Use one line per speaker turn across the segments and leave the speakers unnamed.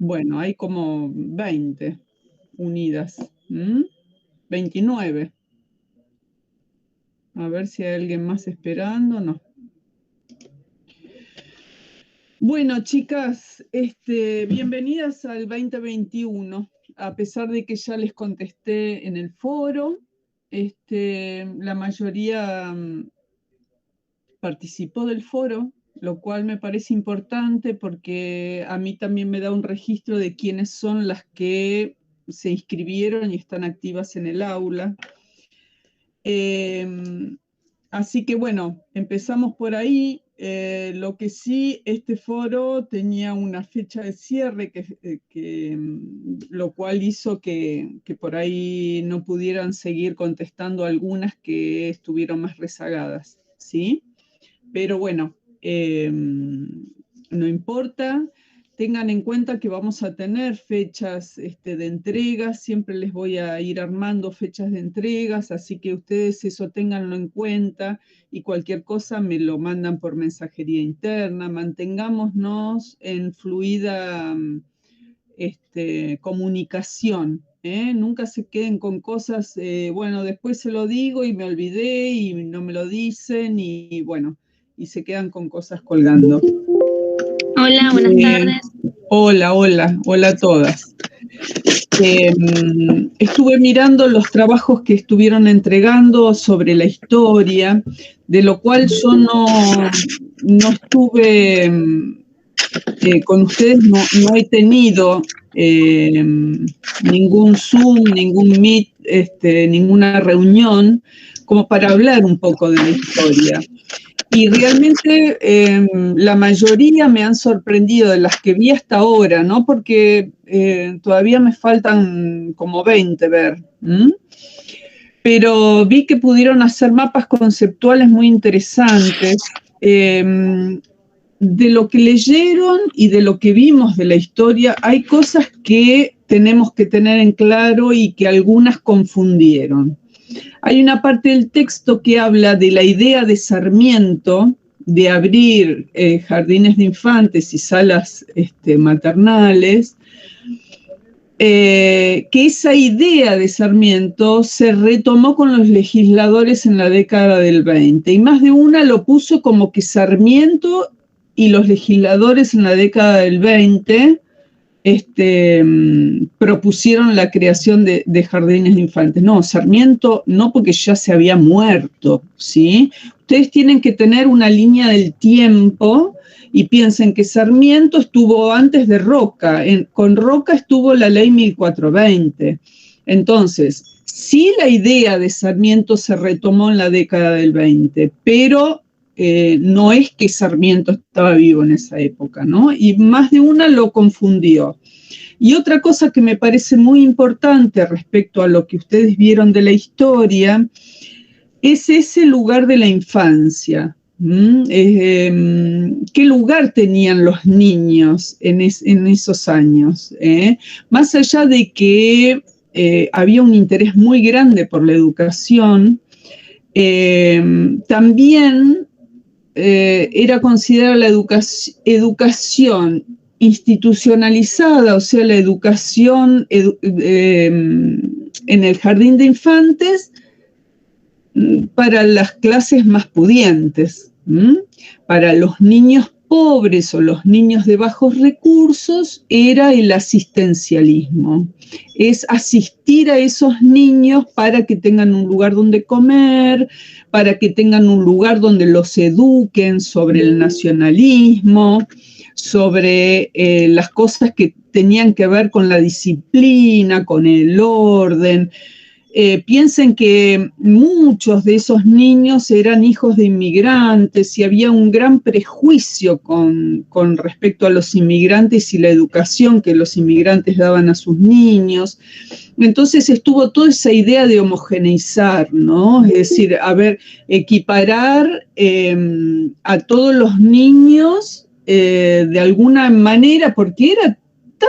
Bueno, hay como 20 unidas. 29. A ver si hay alguien más esperando. No. Bueno, chicas, bienvenidas al 2021. A pesar de que ya les contesté en el foro, la mayoría participó del foro, lo cual me parece importante porque a mí también me da un registro de quiénes son las que se inscribieron y están activas en el aula. Así que bueno, empezamos por ahí. Lo que sí, este foro tenía una fecha de cierre, lo cual hizo que por ahí no pudieran seguir contestando algunas que estuvieron más rezagadas, ¿sí? Pero bueno, no importa. Tengan en cuenta que vamos a tener fechas de entregas, siempre les voy a ir armando fechas de entregas, así que ustedes eso ténganlo en cuenta y cualquier cosa me lo mandan por mensajería interna. Mantengámonos en fluida comunicación, ¿eh? Nunca se queden con cosas, bueno, después se lo digo y me olvidé y no me lo dicen y bueno, y se quedan con cosas colgando.
Hola, buenas tardes.
Hola a todas. Estuve mirando los trabajos que estuvieron entregando sobre la historia, de lo cual yo no estuve con ustedes, no he tenido ningún Zoom, ningún Meet, ninguna reunión como para hablar un poco de la historia. Y realmente la mayoría me han sorprendido de las que vi hasta ahora, ¿no? Porque todavía me faltan como 20 ver. Pero vi que pudieron hacer mapas conceptuales muy interesantes. De lo que leyeron y de lo que vimos de la historia, hay cosas que tenemos que tener en claro y que algunas confundieron. Hay una parte del texto que habla de la idea de Sarmiento de abrir jardines de infantes y salas maternales, que esa idea de Sarmiento se retomó con los legisladores en la década del 20 y más de una lo puso como que Sarmiento y los legisladores en la década del 20 propusieron la creación de jardines de infantes. No, Sarmiento no, porque ya se había muerto, ¿sí? Ustedes tienen que tener una línea del tiempo y piensen que Sarmiento estuvo antes de Roca. Con Roca estuvo la ley 1420. Entonces, sí, la idea de Sarmiento se retomó en la década del 20, pero no es que Sarmiento estaba vivo en esa época, ¿no? Y más de una lo confundió. Y otra cosa que me parece muy importante respecto a lo que ustedes vieron de la historia es ese lugar de la infancia. ¿Qué lugar tenían los niños en esos años? Más allá de que había un interés muy grande por la educación, también era considerada la educación institucionalizada, o sea, la educación en el jardín de infantes para las clases más pudientes. Para los niños pobres o los niños de bajos recursos era el asistencialismo. Es asistir a esos niños para que tengan un lugar donde comer, para que tengan un lugar donde los eduquen sobre el nacionalismo, sobre las cosas que tenían que ver con la disciplina, con el orden. Piensen que muchos de esos niños eran hijos de inmigrantes y había un gran prejuicio con respecto a los inmigrantes y la educación que los inmigrantes daban a sus niños. Entonces estuvo toda esa idea de homogeneizar, ¿no? Es decir, equiparar a todos los niños de alguna manera, porque era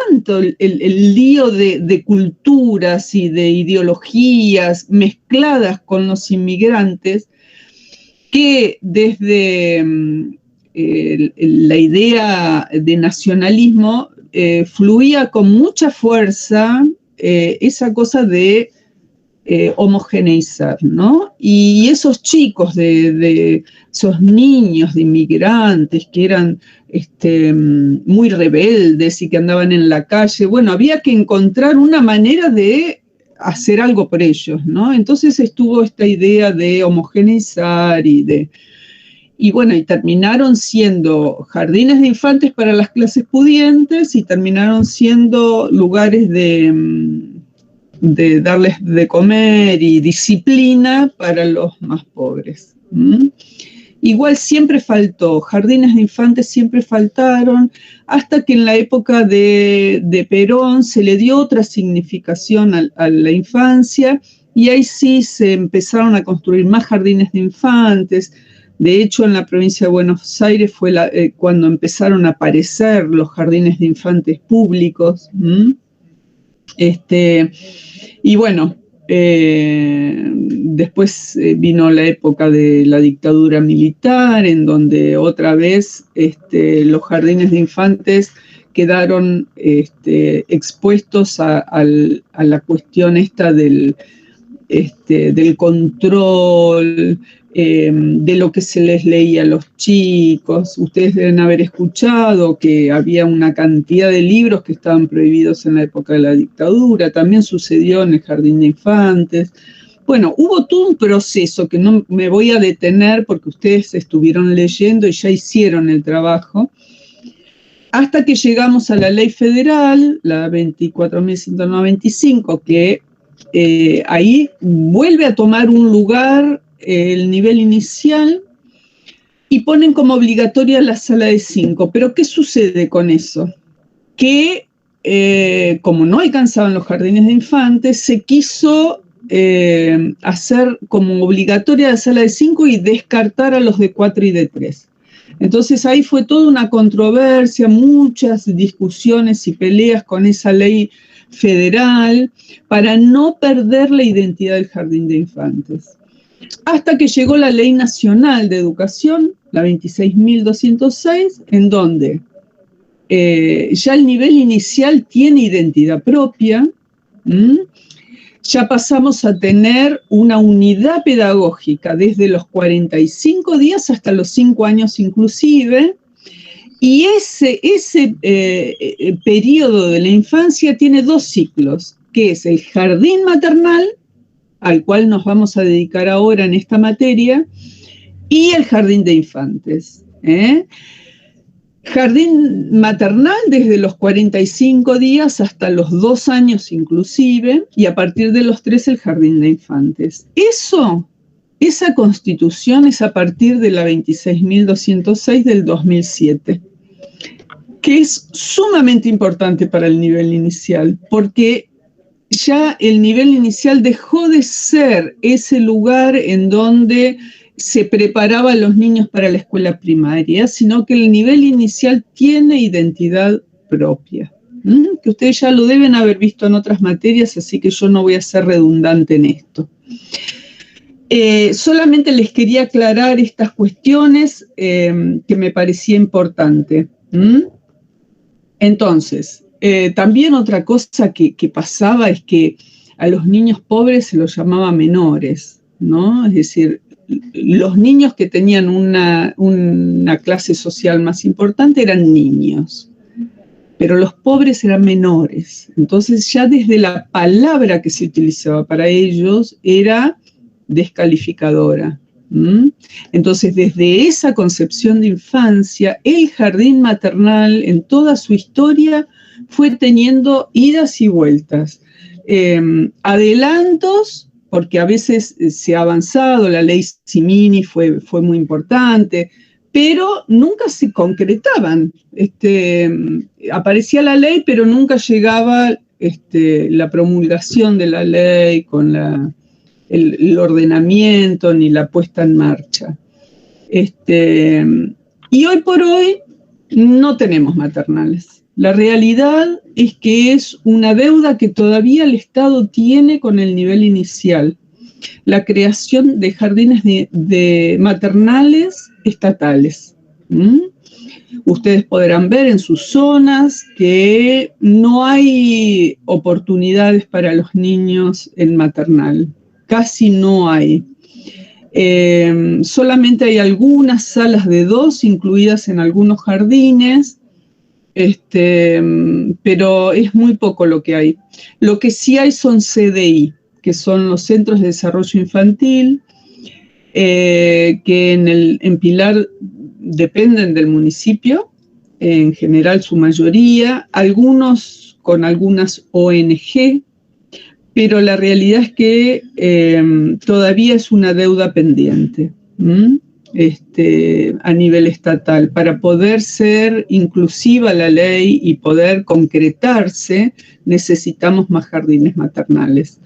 tanto el lío de culturas y de ideologías mezcladas con los inmigrantes, que desde la idea de nacionalismo fluía con mucha fuerza esa cosa de homogeneizar, ¿no? Y esos chicos, esos niños de inmigrantes que eran muy rebeldes y que andaban en la calle, bueno, había que encontrar una manera de hacer algo por ellos, ¿no? Entonces estuvo esta idea de homogeneizar y bueno, y terminaron siendo jardines de infantes para las clases pudientes y terminaron siendo lugares de darles de comer y disciplina para los más pobres. Igual siempre faltó, jardines de infantes siempre faltaron, hasta que en la época de Perón se le dio otra significación a la infancia, y ahí sí se empezaron a construir más jardines de infantes. De hecho, en la provincia de Buenos Aires fue cuando empezaron a aparecer los jardines de infantes públicos. Y bueno, después vino la época de la dictadura militar, en donde otra vez los jardines de infantes quedaron expuestos a la cuestión esta del control, de lo que se les leía a los chicos. Ustedes deben haber escuchado que había una cantidad de libros que estaban prohibidos en la época de la dictadura. También sucedió en el jardín de infantes. Bueno, hubo todo un proceso que no me voy a detener porque ustedes estuvieron leyendo y ya hicieron el trabajo, hasta que llegamos a la ley federal, la 24.195, que ahí vuelve a tomar un lugar el nivel inicial y ponen como obligatoria la sala de 5. Pero ¿qué sucede con eso? Que como no alcanzaban los jardines de infantes, se quiso hacer como obligatoria la sala de 5 y descartar a los de 4 y de 3. Entonces ahí fue toda una controversia, muchas discusiones y peleas con esa ley federal para no perder la identidad del jardín de infantes. Hasta que llegó la Ley Nacional de Educación, la 26.206, en donde ya el nivel inicial tiene identidad propia. Ya pasamos a tener una unidad pedagógica desde los 45 días hasta los 5 años inclusive, y ese periodo de la infancia tiene 2 ciclos, que es el jardín maternal, al cual nos vamos a dedicar ahora en esta materia, y el jardín de infantes. Jardín maternal desde los 45 días hasta los 2 años inclusive, y a partir de los 3 el jardín de infantes. Esa constitución es a partir de la 26.206 del 2007, que es sumamente importante para el nivel inicial, porque ya el nivel inicial dejó de ser ese lugar en donde se preparaba a los niños para la escuela primaria, sino que el nivel inicial tiene identidad propia, que ustedes ya lo deben haber visto en otras materias, así que yo no voy a ser redundante en esto. Solamente les quería aclarar estas cuestiones que me parecía importante. Entonces, también otra cosa que pasaba es que a los niños pobres se los llamaba menores, ¿no? Es decir, los niños que tenían una clase social más importante eran niños, pero los pobres eran menores. Entonces ya desde la palabra que se utilizaba para ellos era descalificadora. Entonces, desde esa concepción de infancia, el jardín maternal en toda su historia fue teniendo idas y vueltas, adelantos, porque a veces se ha avanzado, la ley Cimini fue muy importante, pero nunca se concretaban. Aparecía la ley, pero nunca llegaba la promulgación de la ley con el ordenamiento ni la puesta en marcha. Y hoy por hoy no tenemos maternales. La realidad es que es una deuda que todavía el Estado tiene con el nivel inicial. La creación de jardines de maternales estatales. Ustedes podrán ver en sus zonas que no hay oportunidades para los niños en maternal, casi no hay. Solamente hay algunas salas de 2 incluidas en algunos jardines, pero es muy poco lo que hay. Lo que sí hay son CDI, que son los Centros de Desarrollo Infantil, que en Pilar dependen del municipio, en general su mayoría, algunos con algunas ONG, pero la realidad es que todavía es una deuda pendiente a nivel estatal. Para poder ser inclusiva la ley y poder concretarse, necesitamos más jardines maternales.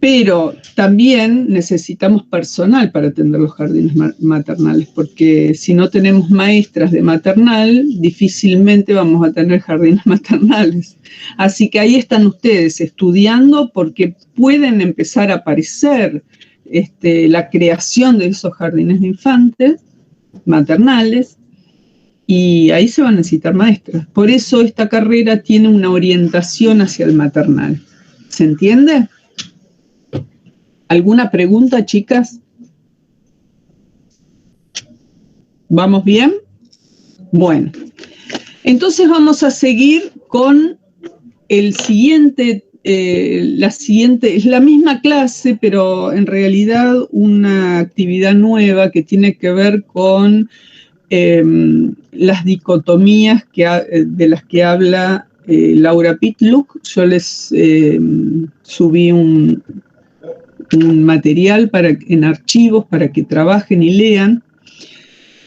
Pero también necesitamos personal para atender los jardines maternales, porque si no tenemos maestras de maternal, difícilmente vamos a tener jardines maternales. Así que ahí están ustedes estudiando, porque pueden empezar a aparecer la creación de esos jardines de infantes maternales, y ahí se van a necesitar maestras. Por eso esta carrera tiene una orientación hacia el maternal. ¿Se entiende? ¿Alguna pregunta, chicas? ¿Vamos bien? Bueno, entonces vamos a seguir con el siguiente, es la misma clase, pero en realidad una actividad nueva que tiene que ver con las dicotomías de las que habla Laura Pitluck. Yo les subí un material en archivos para que trabajen y lean.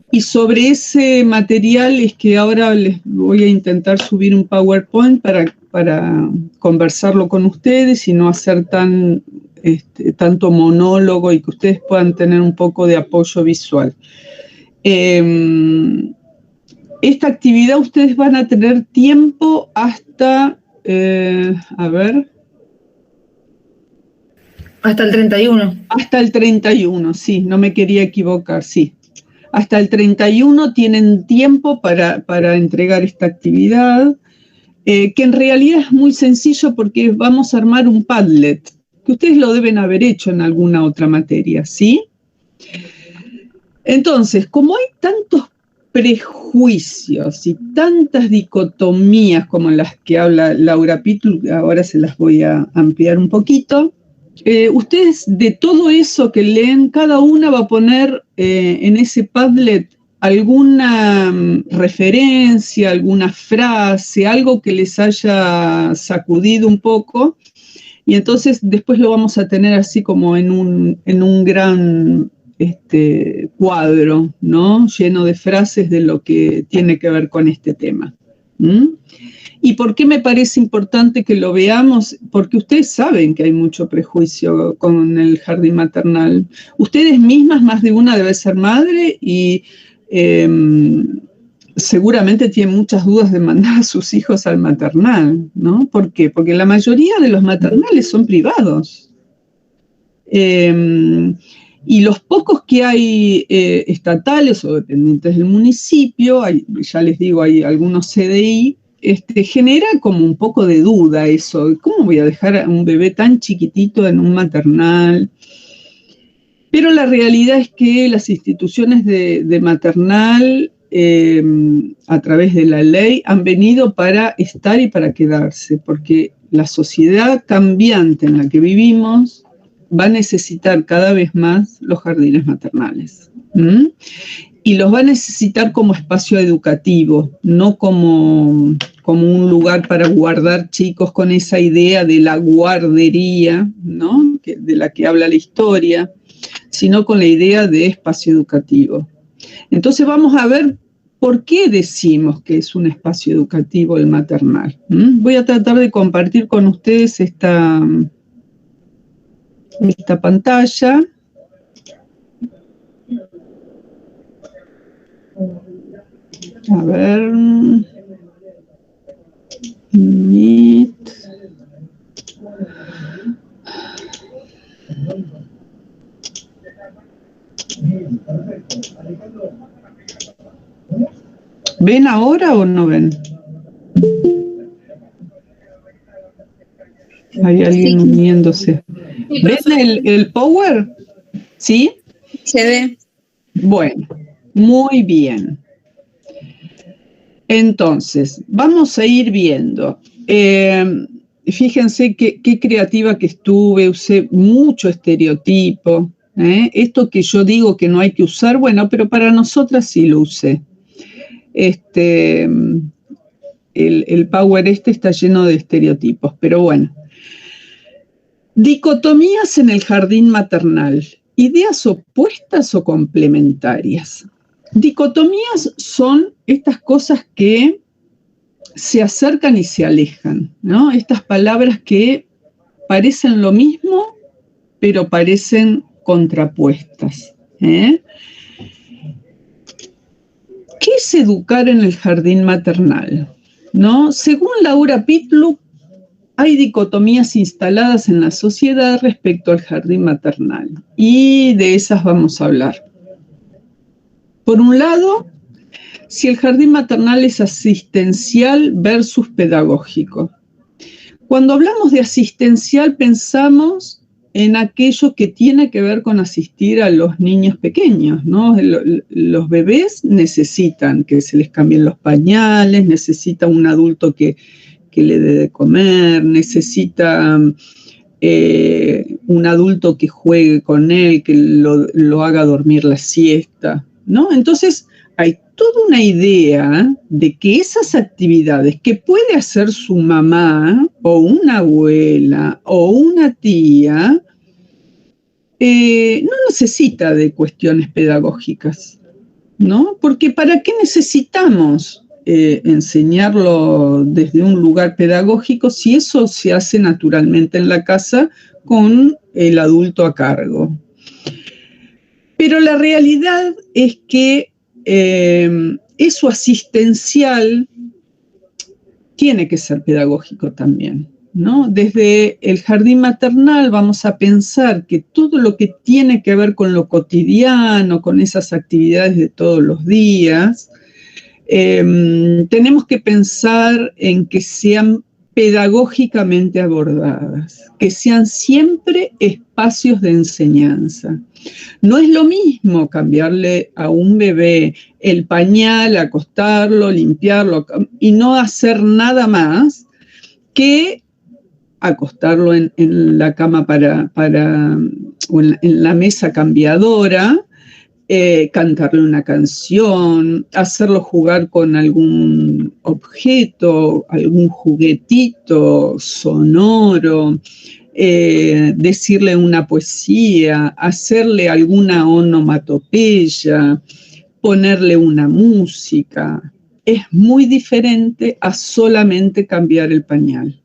Y sobre ese material es que ahora les voy a intentar subir un PowerPoint para conversarlo con ustedes y no hacer tanto monólogo, y que ustedes puedan tener un poco de apoyo visual. Esta actividad ustedes van a tener tiempo hasta,
Hasta el 31.
Hasta el 31, sí, no me quería equivocar, sí. Hasta el 31 tienen tiempo para entregar esta actividad, que en realidad es muy sencillo porque vamos a armar un Padlet, que ustedes lo deben haber hecho en alguna otra materia, ¿sí? Entonces, como hay tantos prejuicios y tantas dicotomías como las que habla Laura Pitluck, ahora se las voy a ampliar un poquito. Ustedes, de todo eso que leen, cada una va a poner en ese Padlet alguna referencia, alguna frase, algo que les haya sacudido un poco, y entonces después lo vamos a tener así como en un gran cuadro, ¿no? Lleno de frases de lo que tiene que ver con este tema. ¿Y por qué me parece importante que lo veamos? Porque ustedes saben que hay mucho prejuicio con el jardín maternal. Ustedes mismas, más de una debe ser madre, y seguramente tienen muchas dudas de mandar a sus hijos al maternal, ¿no? ¿Por qué? Porque la mayoría de los maternales son privados. Y los pocos que hay estatales o dependientes del municipio, ya les digo, hay algunos CDI, genera como un poco de duda eso. ¿Cómo voy a dejar a un bebé tan chiquitito en un maternal? Pero la realidad es que las instituciones de maternal, a través de la ley, han venido para estar y para quedarse, porque la sociedad cambiante en la que vivimos va a necesitar cada vez más los jardines maternales. Y los va a necesitar como espacio educativo, no como un lugar para guardar chicos con esa idea de la guardería, ¿no? De la que habla la historia, sino con la idea de espacio educativo. Entonces vamos a ver por qué decimos que es un espacio educativo el maternal. Voy a tratar de compartir con ustedes esta pantalla. A ver. Meet. ¿Ven ahora o no ven? Hay alguien uniéndose. ¿Ven el power? ¿Sí?
Se ve.
Bueno, muy bien. Entonces, vamos a ir viendo. Fíjense qué creativa que estuve, usé mucho estereotipo. Esto que yo digo que no hay que usar, bueno, pero para nosotras sí lo usé. El power está lleno de estereotipos, pero bueno. Dicotomías en el jardín maternal. ¿Ideas opuestas o complementarias? Dicotomías son estas cosas que se acercan y se alejan, ¿no? Estas palabras que parecen lo mismo, pero parecen contrapuestas. ¿Qué es educar en el jardín maternal? ¿No? Según Laura Pitluck, hay dicotomías instaladas en la sociedad respecto al jardín maternal, y de esas vamos a hablar. Por un lado, si el jardín maternal es asistencial versus pedagógico. Cuando hablamos de asistencial pensamos en aquello que tiene que ver con asistir a los niños pequeños, ¿no? Los bebés necesitan que se les cambien los pañales, necesita un adulto que le dé de comer, necesita un adulto que juegue con él, que lo haga dormir la siesta, ¿no? Entonces hay toda una idea de que esas actividades que puede hacer su mamá o una abuela o una tía no necesita de cuestiones pedagógicas, ¿no? Porque ¿para qué necesitamos enseñarlo desde un lugar pedagógico si eso se hace naturalmente en la casa con el adulto a cargo? Pero la realidad es que eso asistencial tiene que ser pedagógico también, ¿no? Desde el jardín maternal vamos a pensar que todo lo que tiene que ver con lo cotidiano, con esas actividades de todos los días, tenemos que pensar en que sean pedagógicamente abordadas, que sean siempre espacios de enseñanza. No es lo mismo cambiarle a un bebé el pañal, acostarlo, limpiarlo y no hacer nada más que acostarlo en la cama o en la mesa cambiadora, cantarle una canción, hacerlo jugar con algún objeto, algún juguetito sonoro, decirle una poesía, hacerle alguna onomatopeya, ponerle una música. Es muy diferente a solamente cambiar el pañal.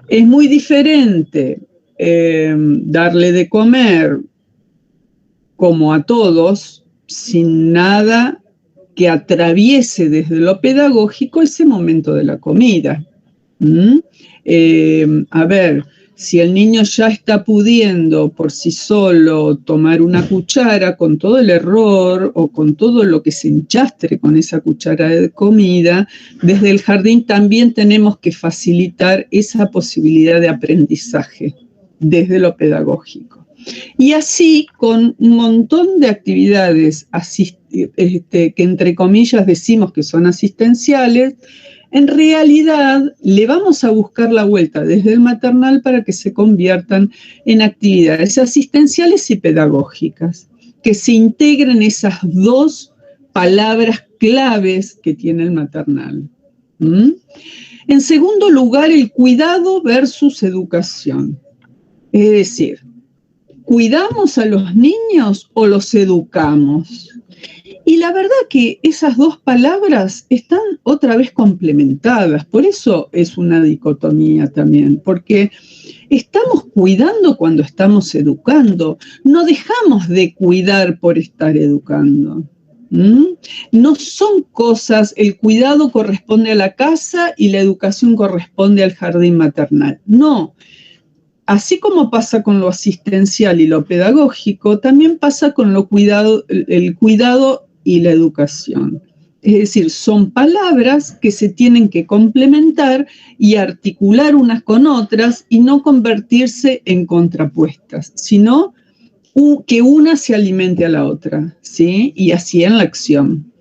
Es muy diferente darle de comer como a todos, sin nada que atraviese desde lo pedagógico ese momento de la comida. A ver, si el niño ya está pudiendo por sí solo tomar una cuchara con todo el error o con todo lo que se enchastre con esa cuchara de comida, desde el jardín también tenemos que facilitar esa posibilidad de aprendizaje desde lo pedagógico. Y así, con un montón de actividades que entre comillas decimos que son asistenciales, en realidad le vamos a buscar la vuelta desde el maternal para que se conviertan en actividades asistenciales y pedagógicas, que se integren esas dos palabras claves que tiene el maternal. En segundo lugar, el cuidado versus educación. Es decir, ¿cuidamos a los niños o los educamos? Y la verdad que esas dos palabras están otra vez complementadas, por eso es una dicotomía también, porque estamos cuidando cuando estamos educando, no dejamos de cuidar por estar educando. No son cosas, el cuidado corresponde a la casa y la educación corresponde al jardín maternal, no. Así como pasa con lo asistencial y lo pedagógico, también pasa con el cuidado y la educación. Es decir, son palabras que se tienen que complementar y articular unas con otras y no convertirse en contrapuestas, sino que una se alimente a la otra, ¿sí? Y así en la acción.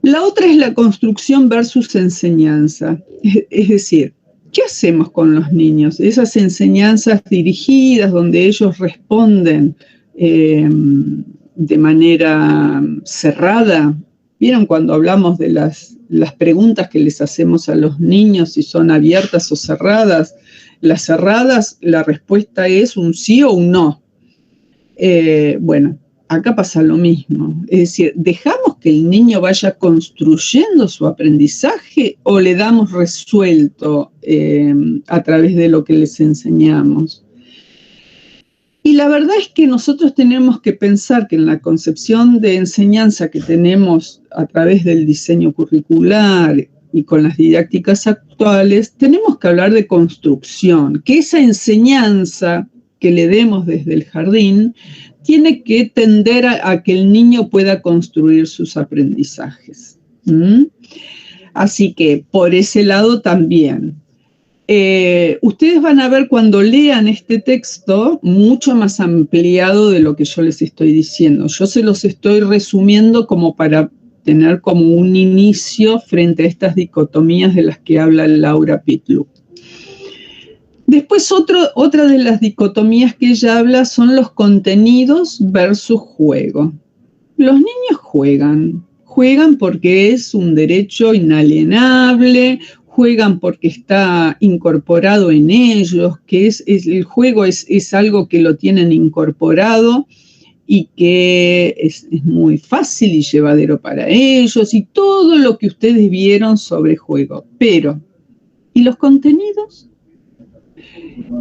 La otra es la construcción versus enseñanza. Es decir, ¿qué hacemos con los niños? Esas enseñanzas dirigidas donde ellos responden de manera cerrada. ¿Vieron cuando hablamos de las preguntas que les hacemos a los niños, si son abiertas o cerradas? Las cerradas, la respuesta es un sí o un no. Bueno, acá pasa lo mismo. Es decir, ¿dejamos que el niño vaya construyendo su aprendizaje o le damos resuelto a través de lo que les enseñamos? Y la verdad es que nosotros tenemos que pensar que en la concepción de enseñanza que tenemos a través del diseño curricular y con las didácticas actuales, tenemos que hablar de construcción, que esa enseñanza que le demos desde el jardín tiene que tender a que el niño pueda construir sus aprendizajes. Así que por ese lado también. Ustedes van a ver cuando lean este texto mucho más ampliado de lo que yo les estoy diciendo. Yo se los estoy resumiendo como para tener como un inicio frente a estas dicotomías de las que habla Laura Pitluck. Después otra de las dicotomías que ella habla son los contenidos versus juego. Los niños juegan porque es un derecho inalienable, juegan porque está incorporado en ellos, que el juego es algo que lo tienen incorporado y que es muy fácil y llevadero para ellos y todo lo que ustedes vieron sobre juego. Pero, ¿y los contenidos?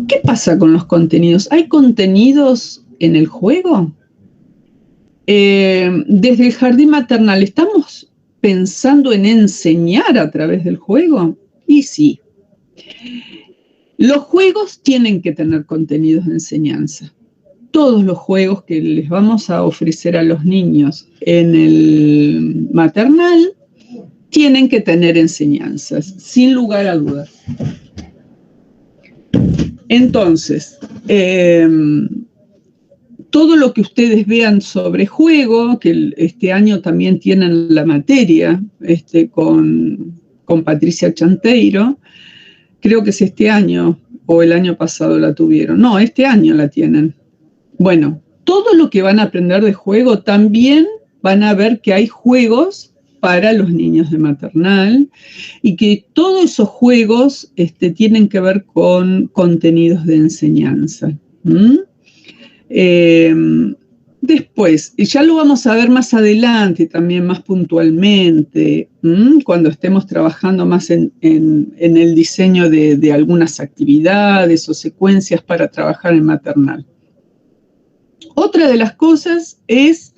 ¿Qué pasa con los contenidos? ¿Hay contenidos en el juego? Desde el jardín maternal, ¿estamos pensando en enseñar a través del juego? Y sí. Los juegos tienen que tener contenidos de enseñanza. Todos los juegos que les vamos a ofrecer a los niños en el maternal tienen que tener enseñanzas, sin lugar a dudas. Entonces, todo lo que ustedes vean sobre juego, que este año también tienen la materia con Patricia Chanteiro, creo que es este año o el año pasado la tuvieron. No, este año la tienen. Bueno, todo lo que van a aprender de juego también van a ver que hay juegos para los niños de maternal y que todos esos juegos tienen que ver con contenidos de enseñanza. Después, y ya lo vamos a ver más adelante, también más puntualmente, cuando estemos trabajando más en el diseño de algunas actividades o secuencias para trabajar en maternal. Otra de las cosas es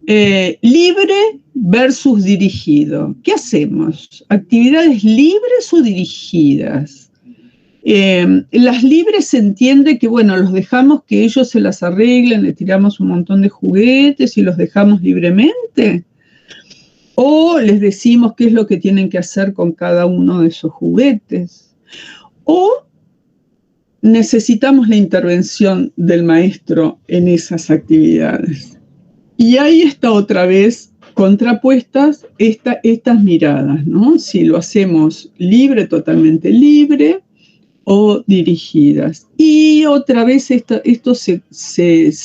libre versus dirigido. ¿Qué hacemos? ¿Actividades libres o dirigidas? Las libres se entiende que, bueno, los dejamos que ellos se las arreglen, le tiramos un montón de juguetes y los dejamos libremente. O les decimos qué es lo que tienen que hacer con cada uno de esos juguetes. O necesitamos la intervención del maestro en esas actividades. Y ahí está otra vez contrapuestas estas miradas, ¿no? Si lo hacemos libre, totalmente libre, o dirigidas. Y otra vez esto se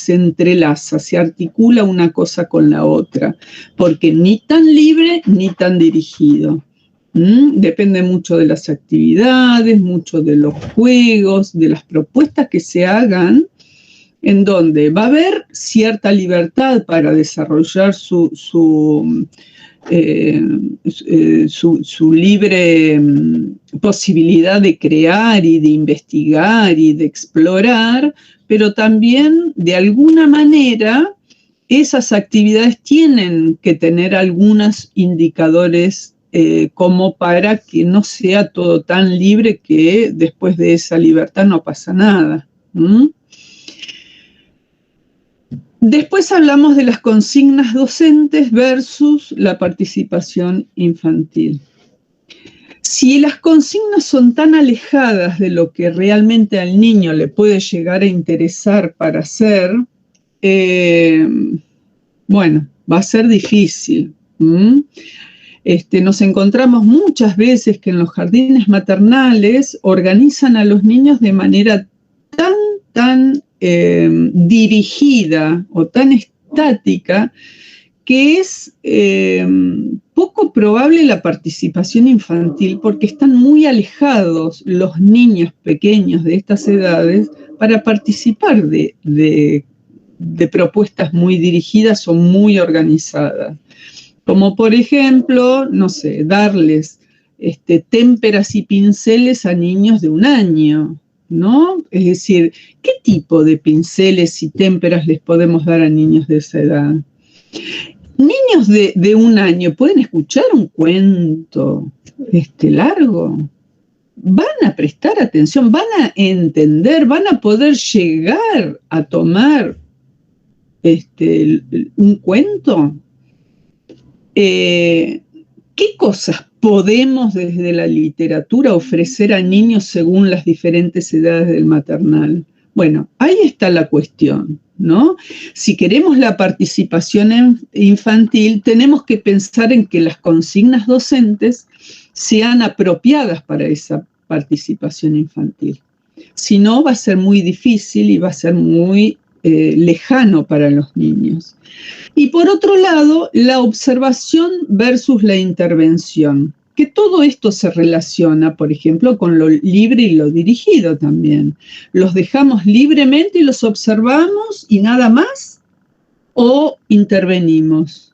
entrelaza, se articula una cosa con la otra, porque ni tan libre ni tan dirigido. Depende mucho de las actividades, mucho de los juegos, de las propuestas que se hagan, en donde va a haber cierta libertad para desarrollar su libre posibilidad de crear y de investigar y de explorar, pero también de alguna manera esas actividades tienen que tener algunos indicadores como para que no sea todo tan libre que después de esa libertad no pasa nada. Después hablamos de las consignas docentes versus la participación infantil. Si las consignas son tan alejadas de lo que realmente al niño le puede llegar a interesar para hacer, bueno, va a ser difícil. Nos encontramos muchas veces que en los jardines maternales organizan a los niños de manera tan dirigida o tan estática que es poco probable la participación infantil porque están muy alejados los niños pequeños de estas edades para participar de propuestas muy dirigidas o muy organizadas. Como por ejemplo, no sé, darles témperas y pinceles a niños de 1 año, ¿no? Es decir, ¿qué tipo de pinceles y témperas les podemos dar a niños de esa edad? Niños de 1 año pueden escuchar un cuento largo, van a prestar atención, van a entender, van a poder llegar a tomar un cuento. ¿Qué cosas podemos desde la literatura ofrecer a niños según las diferentes edades del maternal? Bueno, ahí está la cuestión, ¿no? Si queremos la participación infantil, tenemos que pensar en que las consignas docentes sean apropiadas para esa participación infantil. Si no, va a ser muy difícil y va a ser muy lejano para los niños. Y por otro lado, la observación versus la intervención, que todo esto se relaciona, por ejemplo, con lo libre y lo dirigido también. ¿Los dejamos libremente y los observamos y nada más? ¿O intervenimos?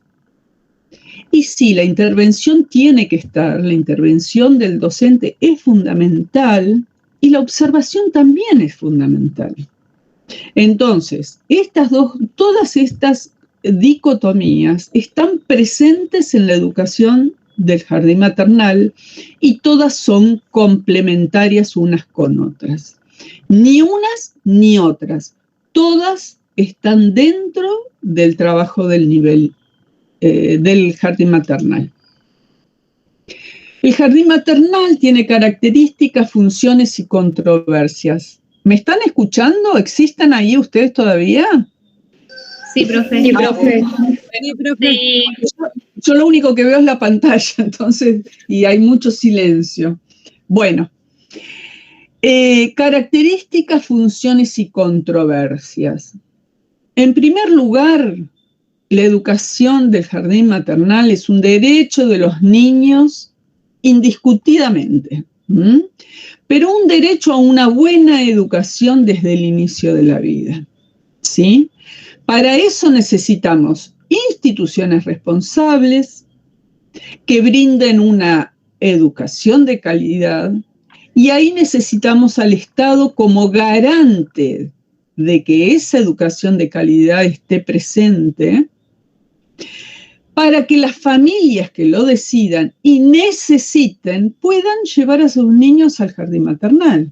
Y sí, la intervención tiene que estar, la intervención del docente es fundamental y la observación también es fundamental. Entonces, todas estas dicotomías están presentes en la educación del jardín maternal y todas son complementarias unas con otras. Ni unas ni otras. Todas están dentro del trabajo del nivel del jardín maternal. El jardín maternal tiene características, funciones y controversias. ¿Me están escuchando? ¿Existen ahí ustedes todavía?
Sí, profe.
Sí, profe.
Sí, profe.
Yo lo único que veo es la pantalla, entonces, y hay mucho silencio. Bueno, características, funciones y controversias. En primer lugar, la educación del jardín maternal es un derecho de los niños indiscutidamente. Pero un derecho a una buena educación desde el inicio de la vida, ¿sí? Para eso necesitamos instituciones responsables que brinden una educación de calidad y ahí necesitamos al Estado como garante de que esa educación de calidad esté presente para que las familias que lo decidan y necesiten puedan llevar a sus niños al jardín maternal.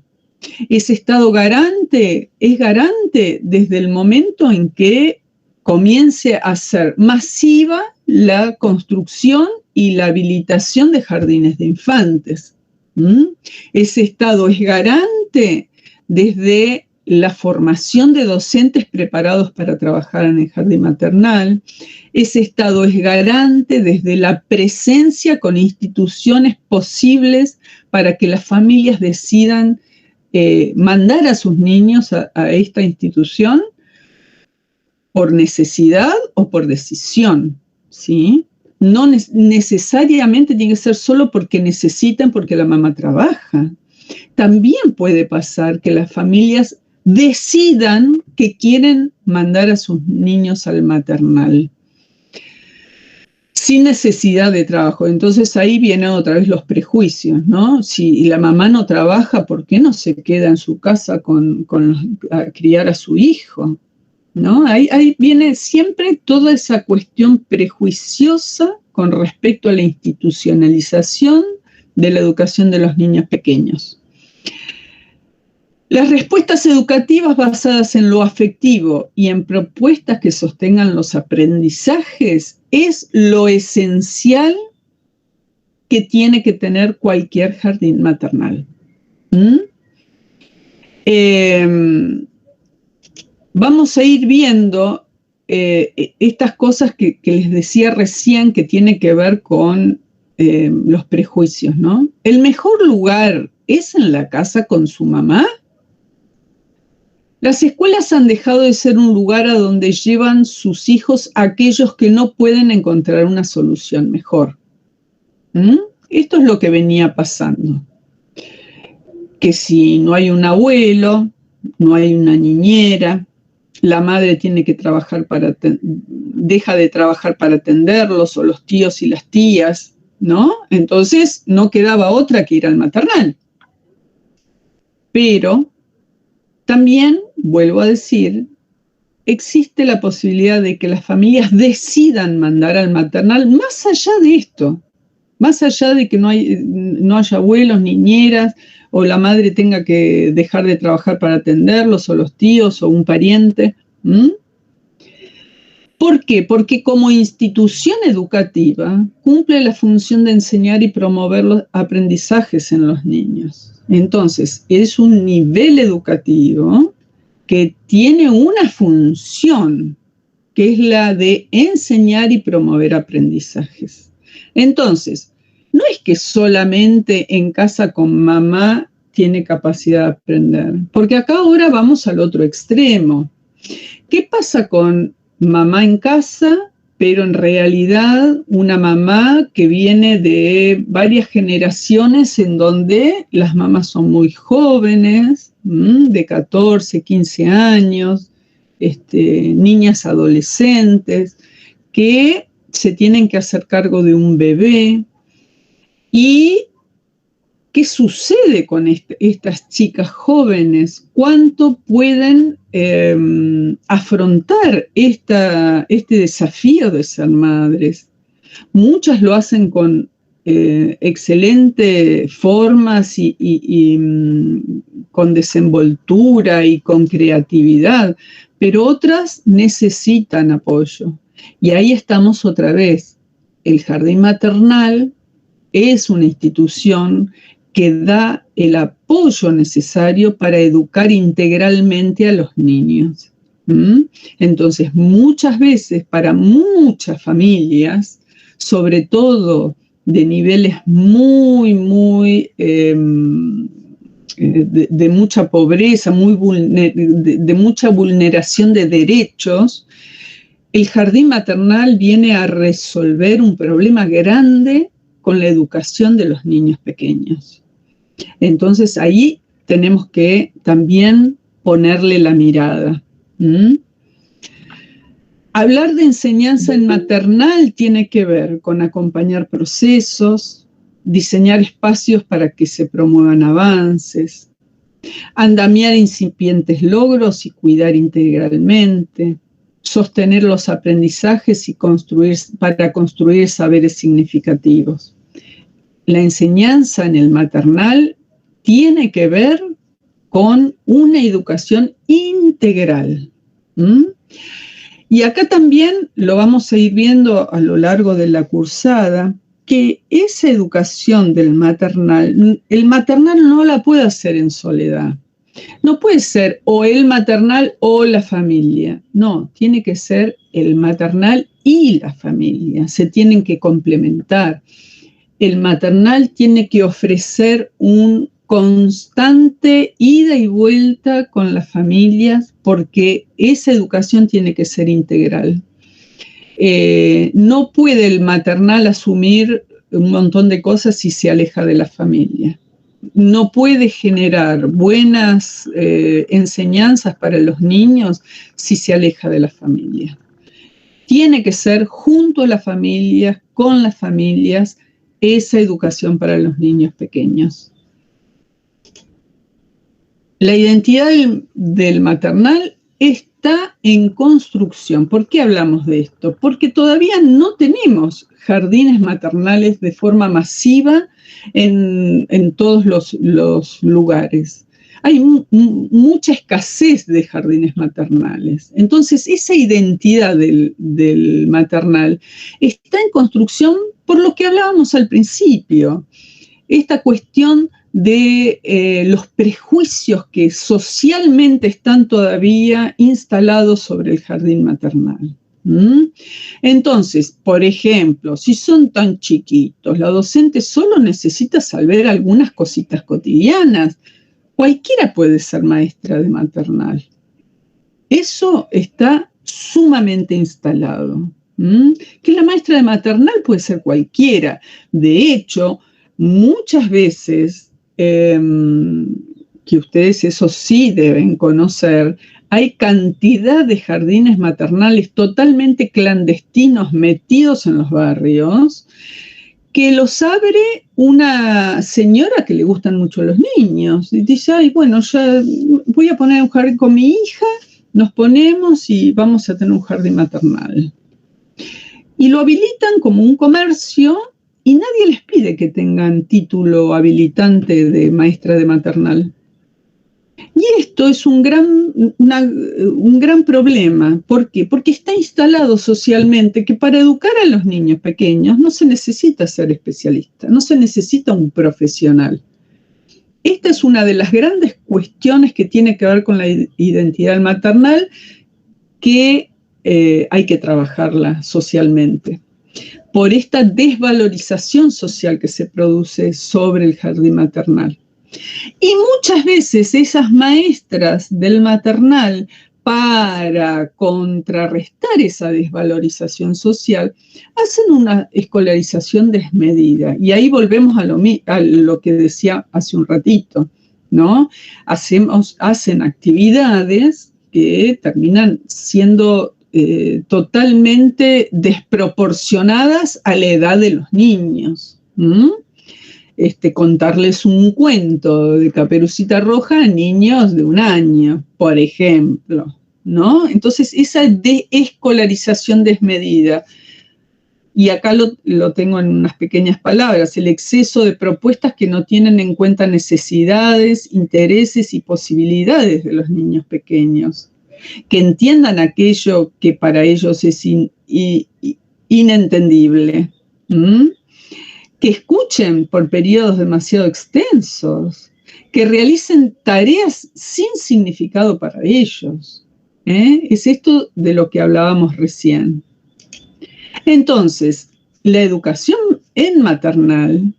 Ese Estado garante es garante desde el momento en que comience a ser masiva la construcción y la habilitación de jardines de infantes. Ese Estado es garante desde la formación de docentes preparados para trabajar en el jardín maternal. Ese Estado es garante desde la presencia con instituciones posibles para que las familias decidan mandar a sus niños a esta institución por necesidad o por decisión, ¿sí? No necesariamente tiene que ser solo porque necesitan, porque la mamá trabaja. También puede pasar que las familias decidan que quieren mandar a sus niños al maternal sin necesidad de trabajo. Entonces ahí vienen otra vez los prejuicios, ¿no? Si la mamá no trabaja, ¿por qué no se queda en su casa a criar a su hijo? ¿No? Ahí viene siempre toda esa cuestión prejuiciosa con respecto a la institucionalización de la educación de los niños pequeños. Las respuestas educativas basadas en lo afectivo y en propuestas que sostengan los aprendizajes es lo esencial que tiene que tener cualquier jardín maternal. Vamos a ir viendo estas cosas que les decía recién que tienen que ver con los prejuicios, ¿no? ¿El mejor lugar es en la casa con su mamá? Las escuelas han dejado de ser un lugar a donde llevan sus hijos aquellos que no pueden encontrar una solución mejor. Esto es lo que venía pasando. Que si no hay un abuelo, no hay una niñera, la madre tiene que trabajar deja de trabajar para atenderlos, o los tíos y las tías, ¿no? Entonces no quedaba otra que ir al maternal. Pero también, vuelvo a decir, existe la posibilidad de que las familias decidan mandar al maternal más allá de esto, más allá de que no haya abuelos, niñeras, o la madre tenga que dejar de trabajar para atenderlos, o los tíos, o un pariente. ¿Por qué? Porque como institución educativa cumple la función de enseñar y promover los aprendizajes en los niños. Entonces, es un nivel educativo que tiene una función, que es la de enseñar y promover aprendizajes. Entonces, no es que solamente en casa con mamá tiene capacidad de aprender, porque acá ahora vamos al otro extremo. ¿Qué pasa con mamá en casa, pero en realidad una mamá que viene de varias generaciones en donde las mamás son muy jóvenes, de 14, 15 años, niñas adolescentes, que se tienen que hacer cargo de un bebé? ¿Y qué sucede con estas chicas jóvenes? ¿Cuánto pueden afrontar este desafío de ser madres? Muchas lo hacen con excelentes formas y con desenvoltura y con creatividad, pero otras necesitan apoyo. Y ahí estamos otra vez. El jardín maternal es una institución que da el apoyo necesario para educar integralmente a los niños. Entonces, muchas veces, para muchas familias, sobre todo de niveles muy, muy de mucha pobreza, de mucha vulneración de derechos, el jardín maternal viene a resolver un problema grande con la educación de los niños pequeños. Entonces ahí tenemos que también ponerle la mirada. Hablar de enseñanza en maternal tiene que ver con acompañar procesos, diseñar espacios para que se promuevan avances, andamiar incipientes logros y cuidar integralmente, sostener los aprendizajes y para construir saberes significativos. La enseñanza en el maternal tiene que ver con una educación integral. Y acá también lo vamos a ir viendo a lo largo de la cursada, que esa educación del maternal, el maternal no la puede hacer en soledad. No puede ser o el maternal o la familia. No, tiene que ser el maternal y la familia. Se tienen que complementar. El maternal tiene que ofrecer un constante ida y vuelta con las familias porque esa educación tiene que ser integral. No puede el maternal asumir un montón de cosas si se aleja de la familia. No puede generar buenas enseñanzas para los niños si se aleja de la familia. Tiene que ser junto a las familias, con las familias, esa educación para los niños pequeños. La identidad del maternal está en construcción. ¿Por qué hablamos de esto? Porque todavía no tenemos jardines maternales de forma masiva en todos los lugares. hay mucha escasez de jardines maternales. Entonces, esa identidad del maternal está en construcción por lo que hablábamos al principio. Esta cuestión de los prejuicios que socialmente están todavía instalados sobre el jardín maternal. Entonces, por ejemplo, si son tan chiquitos, la docente solo necesita saber algunas cositas cotidianas. Cualquiera puede ser maestra de maternal. Eso está sumamente instalado. Que la maestra de maternal puede ser cualquiera. De hecho, muchas veces, que ustedes eso sí deben conocer, hay cantidad de jardines maternales totalmente clandestinos metidos en los barrios, que los abre una señora que le gustan mucho los niños. Y dice, ay, bueno, ya voy a poner un jardín con mi hija, nos ponemos y vamos a tener un jardín maternal. Y lo habilitan como un comercio y nadie les pide que tengan título habilitante de maestra de maternal. Y esto es un gran problema. ¿Por qué? Porque está instalado socialmente que para educar a los niños pequeños no se necesita ser especialista, no se necesita un profesional. Esta es una de las grandes cuestiones que tiene que ver con la identidad maternal que hay que trabajarla socialmente. Por esta desvalorización social que se produce sobre el jardín maternal. Y muchas veces esas maestras del maternal, para contrarrestar esa desvalorización social, hacen una escolarización desmedida. Y ahí volvemos a lo que decía hace un ratito, ¿no? Hacen actividades que terminan siendo totalmente desproporcionadas a la edad de los niños. Contarles un cuento de Caperucita Roja a niños de 1 año, por ejemplo, ¿no? Entonces, esa escolarización desmedida, y acá lo tengo en unas pequeñas palabras, el exceso de propuestas que no tienen en cuenta necesidades, intereses y posibilidades de los niños pequeños, que entiendan aquello que para ellos es inentendible. Que escuchen por periodos demasiado extensos, que realicen tareas sin significado para ellos. Es esto de lo que hablábamos recién. Entonces, la educación en maternal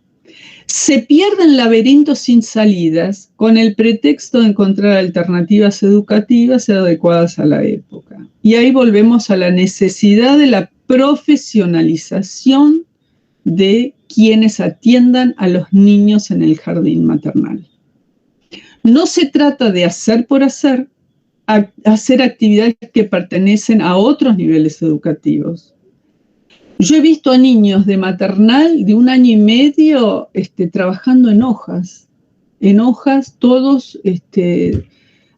se pierde en laberintos sin salidas con el pretexto de encontrar alternativas educativas adecuadas a la época. Y ahí volvemos a la necesidad de la profesionalización de quienes atiendan a los niños en el jardín maternal. No se trata de hacer por hacer, hacer actividades que pertenecen a otros niveles educativos. Yo he visto a niños de maternal de 1 año y medio trabajando en hojas todos,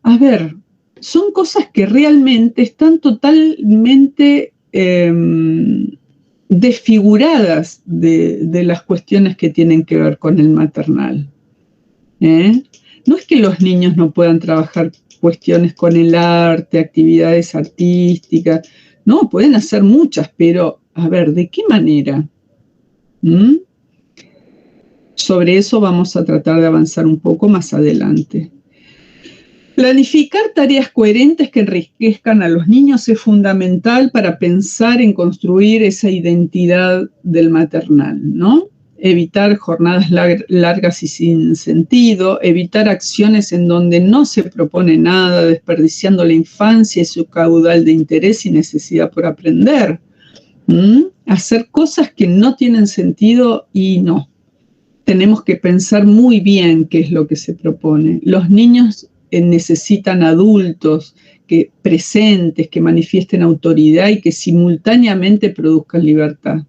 a ver, son cosas que realmente están totalmente desfiguradas de las cuestiones que tienen que ver con el maternal. No es que los niños no puedan trabajar cuestiones con el arte, actividades artísticas, no, pueden hacer muchas, pero a ver, ¿de qué manera? Sobre eso vamos a tratar de avanzar un poco más adelante. Planificar tareas coherentes que enriquezcan a los niños es fundamental para pensar en construir esa identidad del maternal, ¿no? Evitar jornadas largas y sin sentido, evitar acciones en donde no se propone nada, desperdiciando la infancia y su caudal de interés y necesidad por aprender. Hacer cosas que no tienen sentido y no. Tenemos que pensar muy bien qué es lo que se propone. Los niños necesitan adultos presentes, que manifiesten autoridad y que simultáneamente produzcan libertad.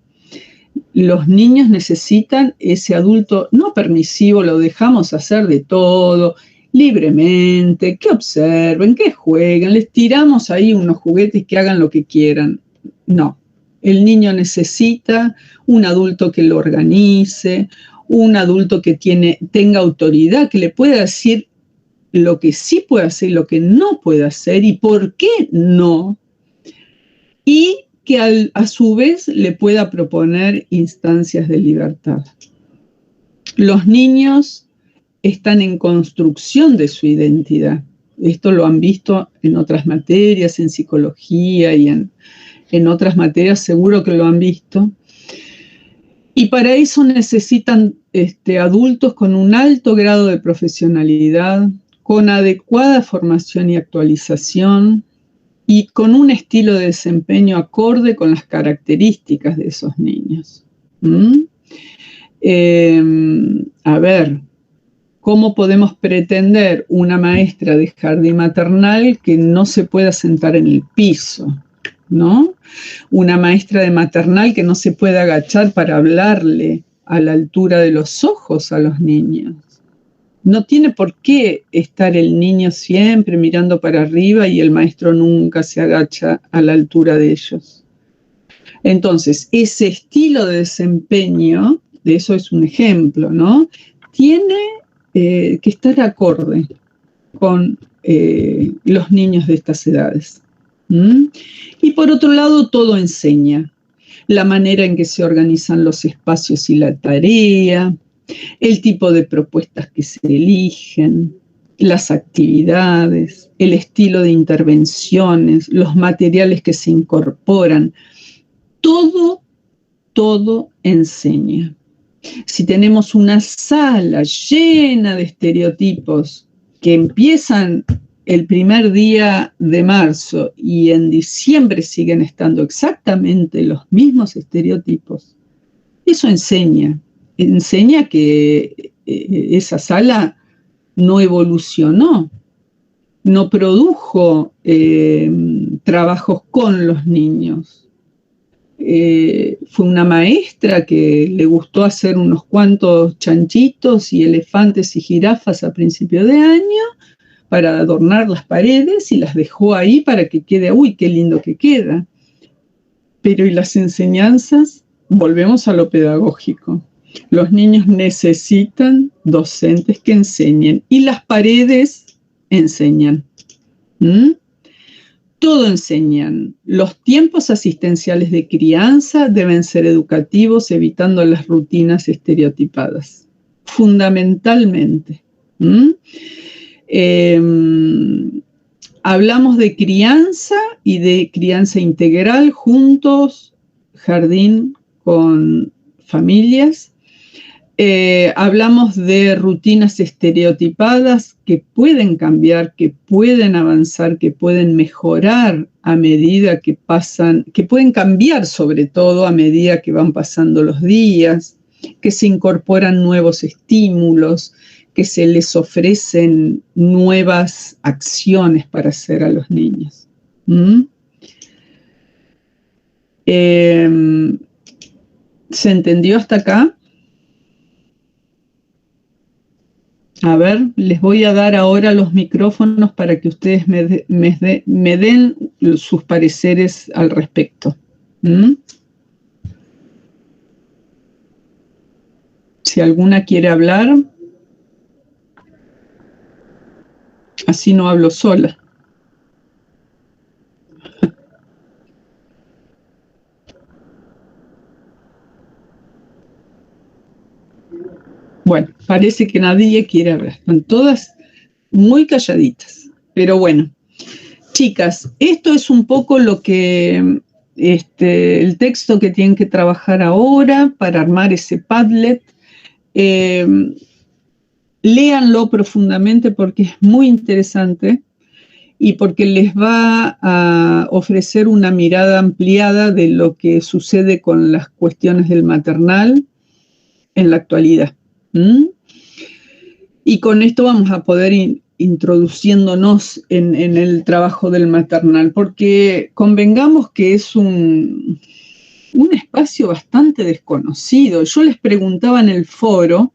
Los niños necesitan ese adulto no permisivo, lo dejamos hacer de todo, libremente, que observen, que jueguen, les tiramos ahí unos juguetes que hagan lo que quieran. No, el niño necesita un adulto que lo organice, un adulto que tenga autoridad, que le pueda decir lo que sí puede hacer y lo que no puede hacer y por qué no, y que a su vez le pueda proponer instancias de libertad. Los niños están en construcción de su identidad. Esto lo han visto en otras materias, en psicología y en otras materias seguro que lo han visto. Y para eso necesitan adultos con un alto grado de profesionalidad, con adecuada formación y actualización y con un estilo de desempeño acorde con las características de esos niños. A ver, ¿cómo podemos pretender una maestra de jardín maternal que no se pueda sentar en el piso, ¿no? Una maestra de maternal que no se pueda agachar para hablarle a la altura de los ojos a los niños. No tiene por qué estar el niño siempre mirando para arriba y el maestro nunca se agacha a la altura de ellos. Entonces, ese estilo de desempeño, de eso es un ejemplo, ¿no? Tiene que estar acorde con los niños de estas edades. Y por otro lado, todo enseña. La manera en que se organizan los espacios y la tarea, el tipo de propuestas que se eligen, las actividades, el estilo de intervenciones, los materiales que se incorporan. Todo enseña. Si tenemos una sala llena de estereotipos que empiezan el primer día de marzo y en diciembre siguen estando exactamente los mismos estereotipos, eso enseña que esa sala no evolucionó, no produjo trabajos con los niños. Fue una maestra que le gustó hacer unos cuantos chanchitos y elefantes y jirafas a principio de año para adornar las paredes y las dejó ahí para que quede, uy, qué lindo que queda. Pero ¿y las enseñanzas? Volvemos a lo pedagógico. Los niños necesitan docentes que enseñen y las paredes enseñan. Todo enseñan. Los tiempos asistenciales de crianza deben ser educativos, evitando las rutinas estereotipadas. Fundamentalmente. Hablamos de crianza y de crianza integral juntos, jardín con familias. Hablamos de rutinas estereotipadas que pueden cambiar, que pueden avanzar, que pueden mejorar a medida que pasan, que pueden cambiar sobre todo a medida que van pasando los días, que se incorporan nuevos estímulos, que se les ofrecen nuevas acciones para hacer a los niños. ¿Se entendió hasta acá? A ver, les voy a dar ahora los micrófonos para que ustedes me den sus pareceres al respecto. Si alguna quiere hablar, así no hablo sola. Bueno, parece que nadie quiere hablar. Están todas muy calladitas. Pero bueno, chicas, esto es un poco lo que el texto que tienen que trabajar ahora para armar ese Padlet. Léanlo profundamente porque es muy interesante y porque les va a ofrecer una mirada ampliada de lo que sucede con las cuestiones del maternal en la actualidad. Y con esto vamos a poder ir introduciéndonos en el trabajo del maternal, porque convengamos que es un espacio bastante desconocido. Yo les preguntaba en el foro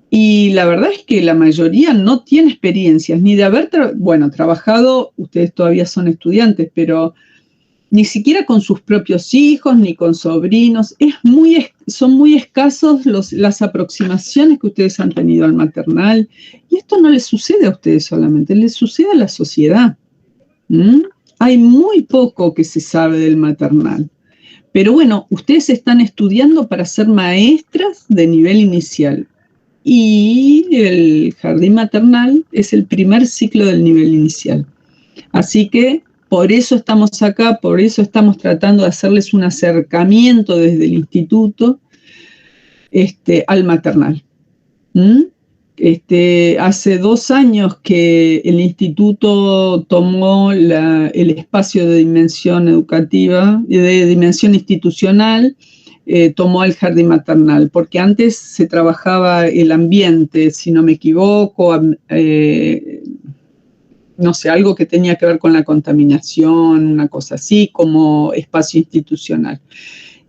y la verdad es que la mayoría no tiene experiencias, ni de haber trabajado, ustedes todavía son estudiantes, pero Ni siquiera con sus propios hijos, ni con sobrinos. Son muy escasos las aproximaciones que ustedes han tenido al maternal. Y esto no les sucede a ustedes solamente, les sucede a la sociedad. Hay muy poco que se sabe del maternal. Pero bueno, ustedes están estudiando para ser maestras de nivel inicial. Y el jardín maternal es el primer ciclo del nivel inicial. Así que por eso estamos acá, por eso estamos tratando de hacerles un acercamiento desde el instituto al maternal. Hace 2 años que el instituto tomó el espacio de dimensión educativa, de dimensión institucional, tomó el jardín maternal, porque antes se trabajaba el ambiente, si no me equivoco, no sé, algo que tenía que ver con la contaminación, una cosa así, como espacio institucional.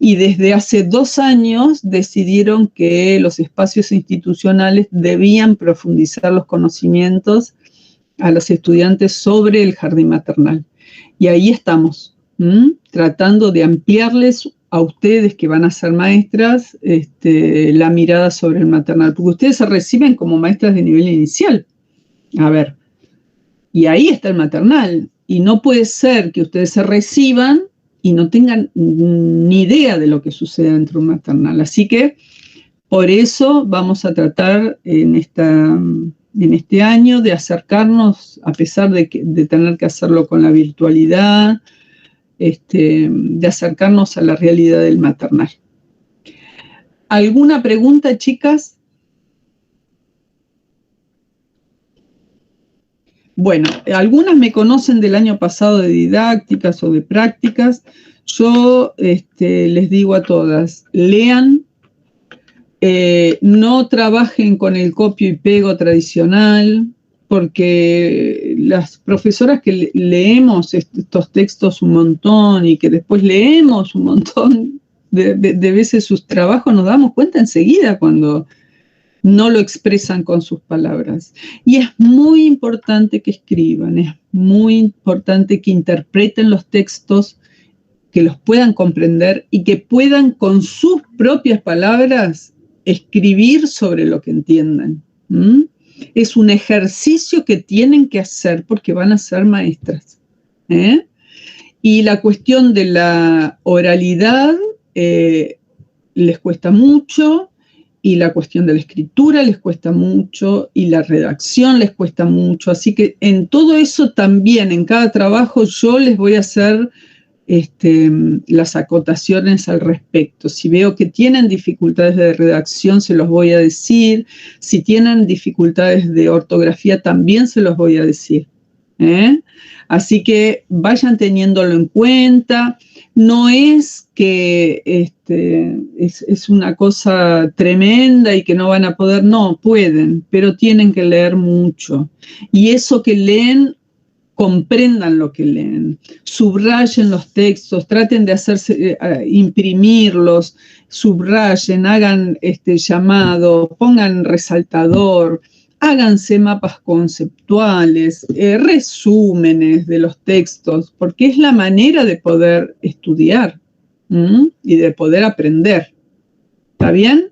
Y desde hace 2 años decidieron que los espacios institucionales debían profundizar los conocimientos a los estudiantes sobre el jardín maternal. Y ahí estamos, tratando de ampliarles a ustedes que van a ser maestras la mirada sobre el maternal, porque ustedes se reciben como maestras de nivel inicial. A ver, y ahí está el maternal. Y no puede ser que ustedes se reciban y no tengan ni idea de lo que sucede dentro de un maternal. Así que por eso vamos a tratar en este año de acercarnos, a pesar de tener que hacerlo con la virtualidad, de acercarnos a la realidad del maternal. ¿Alguna pregunta, chicas? Bueno, algunas me conocen del año pasado de didácticas o de prácticas. Yo les digo a todas, lean, no trabajen con el copio y pego tradicional, porque las profesoras que leemos estos textos un montón y que después leemos un montón de veces sus trabajos, nos damos cuenta enseguida cuando no lo expresan con sus palabras. Y es muy importante que escriban, es muy importante que interpreten los textos, que los puedan comprender y que puedan con sus propias palabras escribir sobre lo que entiendan. Es un ejercicio que tienen que hacer porque van a ser maestras. Y la cuestión de la oralidad les cuesta mucho, y la cuestión de la escritura les cuesta mucho, y la redacción les cuesta mucho. Así que en todo eso también, en cada trabajo, yo les voy a hacer las acotaciones al respecto. Si veo que tienen dificultades de redacción, se los voy a decir. Si tienen dificultades de ortografía, también se los voy a decir. Así que vayan teniéndolo en cuenta. No es que es una cosa tremenda y que no van a poder, no, pueden, pero tienen que leer mucho. Y eso que leen, comprendan lo que leen, subrayen los textos, traten de imprimirlos, subrayen, hagan llamado, pongan resaltador, háganse mapas conceptuales, resúmenes de los textos, porque es la manera de poder estudiar y de poder aprender. ¿Está bien?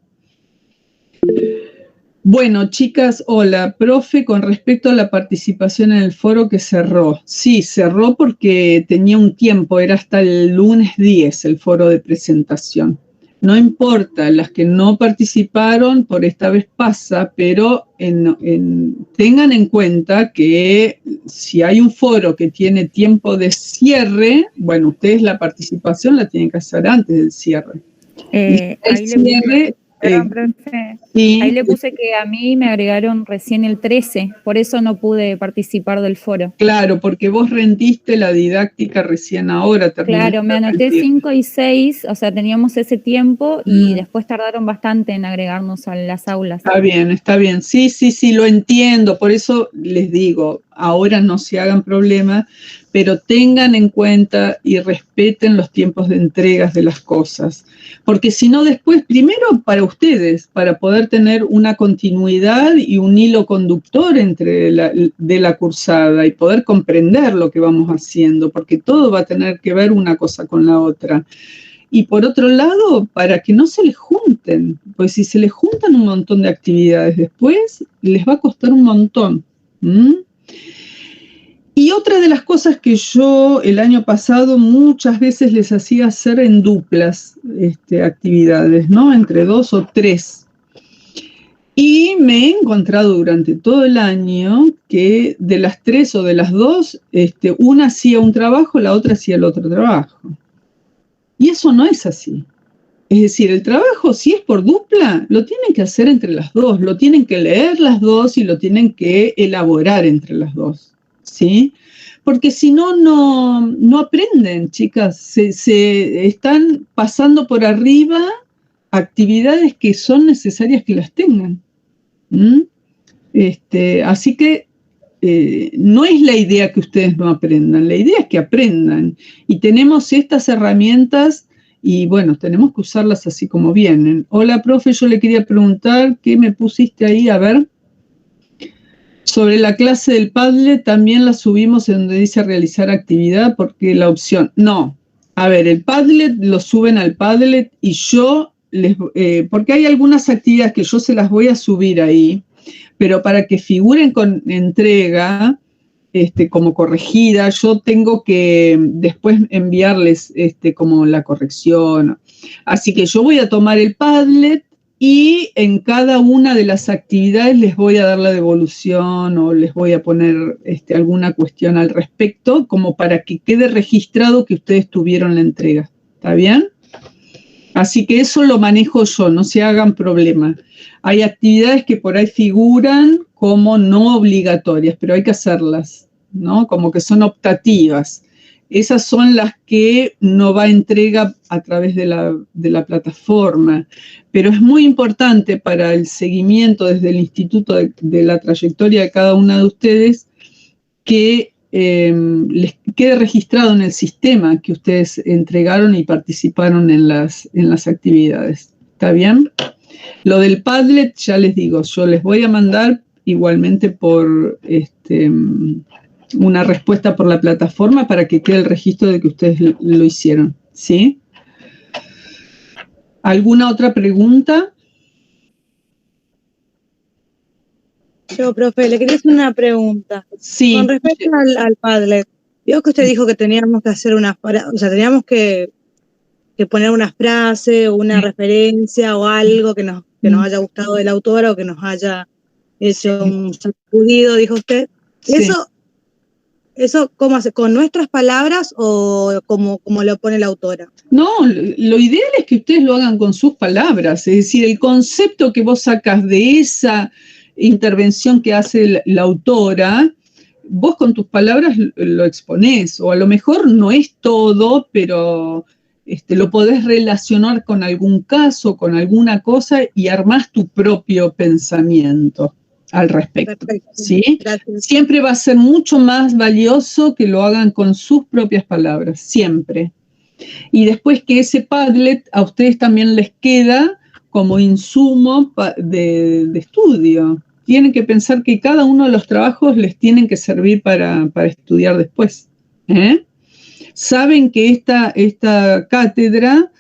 Bueno, chicas, hola, profe, con respecto a la participación en el foro que cerró. Sí, cerró porque tenía un tiempo, era hasta el lunes 10 el foro de presentación. No importa, las que no participaron, por esta vez pasa, pero tengan en cuenta que si hay un foro que tiene tiempo de cierre, bueno, ustedes la participación la tienen que hacer antes del cierre.
Ahí cierre, profe, sí. Ahí le puse que a mí me agregaron recién el 13, por eso no pude participar del foro.
Claro, porque vos rendiste la didáctica recién ahora.
Claro, me anoté 5 y 6, o sea, teníamos ese tiempo y después tardaron bastante en agregarnos a las aulas.
Está bien. Sí, lo entiendo, por eso les digo, ahora no se hagan problemas, pero tengan en cuenta y respeten los tiempos de entregas de las cosas, porque si no después, primero para ustedes, para poder tener una continuidad y un hilo conductor de la cursada y poder comprender lo que vamos haciendo, porque todo va a tener que ver una cosa con la otra. Y por otro lado, para que no se les junten, pues si se les juntan un montón de actividades después, les va a costar un montón. Y otra de las cosas que yo el año pasado muchas veces les hacía hacer en duplas actividades, ¿no? Entre 2 o 3. Y me he encontrado durante todo el año que de las 3 o de las 2, una hacía un trabajo, la otra hacía el otro trabajo. Y eso no es así. Es decir, el trabajo, si es por dupla, lo tienen que hacer entre las 2, lo tienen que leer las 2 y lo tienen que elaborar entre las 2. ¿Sí? Porque si no, no aprenden, chicas. Se están pasando por arriba actividades que son necesarias que las tengan. Así que no es la idea que ustedes no aprendan, la idea es que aprendan. Y tenemos estas herramientas y, bueno, tenemos que usarlas así como vienen. Hola, profe, yo le quería preguntar, ¿qué me pusiste ahí? A ver. Sobre la clase del Padlet también la subimos en donde dice realizar actividad porque la opción... No, a ver, el Padlet lo suben al Padlet y yo porque hay algunas actividades que yo se las voy a subir ahí, pero para que figuren con entrega, como corregida, yo tengo que después enviarles como la corrección. Así que yo voy a tomar el Padlet y en cada una de las actividades les voy a dar la devolución o les voy a poner alguna cuestión al respecto, como para que quede registrado que ustedes tuvieron la entrega. ¿Está bien? Así que eso lo manejo yo, no se hagan problema. Hay actividades que por ahí figuran como no obligatorias, pero hay que hacerlas, ¿no? Como que son optativas. Esas son las que no va a entrega a través de la plataforma. Pero es muy importante para el seguimiento desde el instituto de la trayectoria de cada una de ustedes que les quede registrado en el sistema que ustedes entregaron y participaron en las actividades. ¿Está bien? Lo del Padlet, ya les digo, yo les voy a mandar igualmente por una respuesta por la plataforma para que quede el registro de que ustedes lo hicieron. ¿Sí? ¿Alguna otra pregunta?
Yo, profe, le quería hacer una pregunta.
Sí.
Con respecto al Padlet, vio que usted dijo que teníamos que hacer teníamos que poner una frase o una referencia o algo que nos haya gustado del autor o que nos haya hecho un sacudido, dijo usted.
Sí.
¿Eso cómo hace? ¿Con nuestras palabras o como lo pone la autora?
No, lo ideal es que ustedes lo hagan con sus palabras, es decir, el concepto que vos sacas de esa intervención que hace la autora, vos con tus palabras lo exponés, o a lo mejor no es todo, pero lo podés relacionar con algún caso, con alguna cosa y armás tu propio pensamiento al respecto.
Perfecto.
¿Sí?
Gracias.
Siempre va a ser mucho más valioso que lo hagan con sus propias palabras, siempre. Y después que ese Padlet a ustedes también les queda como insumo de estudio. Tienen que pensar que cada uno de los trabajos les tienen que servir para estudiar después. Saben que esta cátedra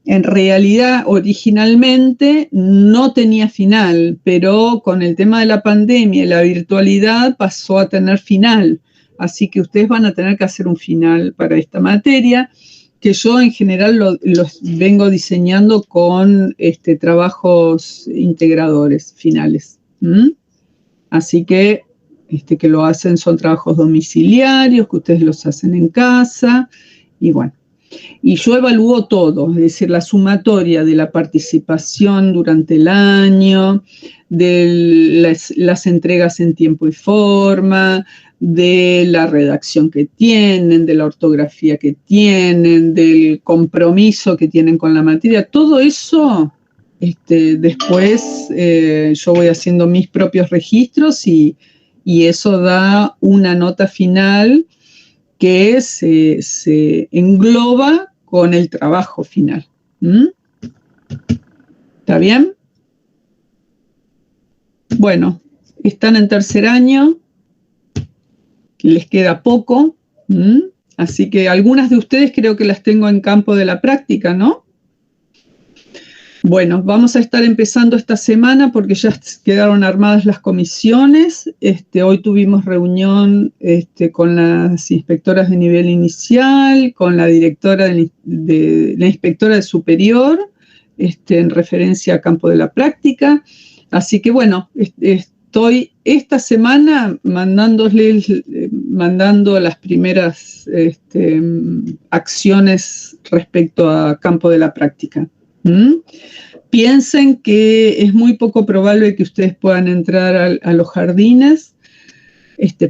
en realidad originalmente no tenía final, pero con el tema de la pandemia y la virtualidad pasó a tener final. Así que ustedes van a tener que hacer un final para esta materia, que yo en general los vengo diseñando con trabajos integradores finales. Así que lo hacen, son trabajos domiciliarios, que ustedes los hacen en casa, y bueno. Y yo evalúo todo, es decir, la sumatoria de la participación durante el año, de las entregas en tiempo y forma, de la redacción que tienen, de la ortografía que tienen, del compromiso que tienen con la materia, todo eso después yo voy haciendo mis propios registros y y eso da una nota final que se engloba con el trabajo final. ¿Mm? ¿Está bien? Bueno, están en tercer año, les queda poco, así que algunas de ustedes creo que las tengo en campo de la práctica, ¿no? Bueno, vamos a estar empezando esta semana porque ya quedaron armadas las comisiones. Hoy tuvimos reunión con las inspectoras de nivel inicial, con la directora de la inspectora de superior, en referencia a campo de la práctica. Así que bueno, estoy esta semana mandando las primeras acciones respecto a campo de la práctica. Piensen que es muy poco probable que ustedes puedan entrar a los jardines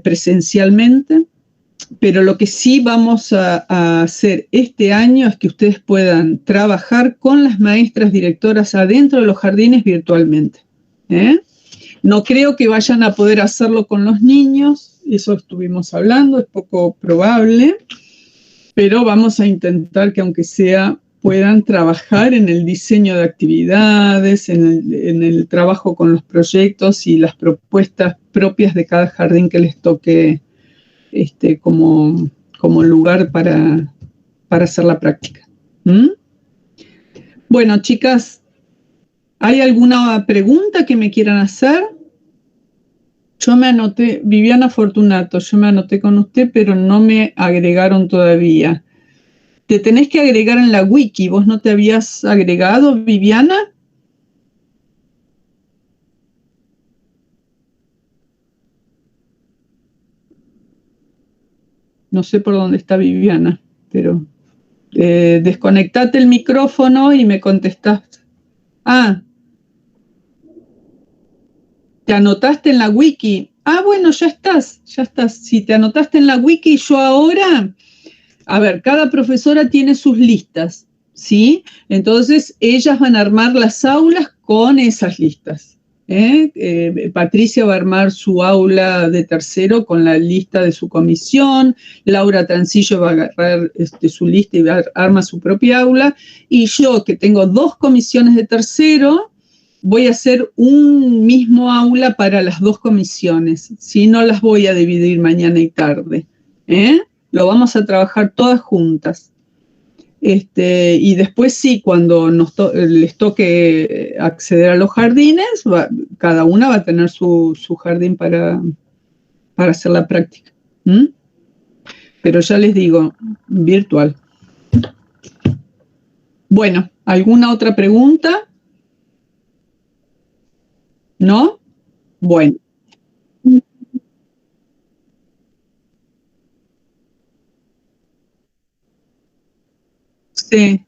presencialmente, pero lo que sí vamos a hacer este año es que ustedes puedan trabajar con las maestras directoras adentro de los jardines virtualmente. No creo que vayan a poder hacerlo con los niños, eso estuvimos hablando, es poco probable, pero vamos a intentar que aunque sea puedan trabajar en el diseño de actividades, en el trabajo con los proyectos y las propuestas propias de cada jardín que les toque como lugar para hacer la práctica. Bueno, chicas, ¿hay alguna pregunta que me quieran hacer? Yo me anoté, Viviana Fortunato, yo me anoté con usted, pero no me agregaron todavía. Te tenés que agregar en la wiki. ¿Vos no te habías agregado, Viviana? No sé por dónde está Viviana, pero desconectate el micrófono y me contestás. Ah, ¿te anotaste en la wiki? Ah, bueno, ya estás. Si te anotaste en la wiki, yo ahora... A ver, cada profesora tiene sus listas, ¿sí? Entonces, ellas van a armar las aulas con esas listas. Patricia va a armar su aula de tercero con la lista de su comisión, Laura Trancillo va a agarrar su lista y arma su propia aula, y yo, que tengo 2 comisiones de tercero, voy a hacer un mismo aula para las 2 comisiones, ¿sí? No las voy a dividir mañana y tarde, Lo vamos a trabajar todas juntas. Y después sí, cuando les toque acceder a los jardines, cada una va a tener su jardín para hacer la práctica. Pero ya les digo, virtual. Bueno, ¿alguna otra pregunta? ¿No? Bueno. Sí.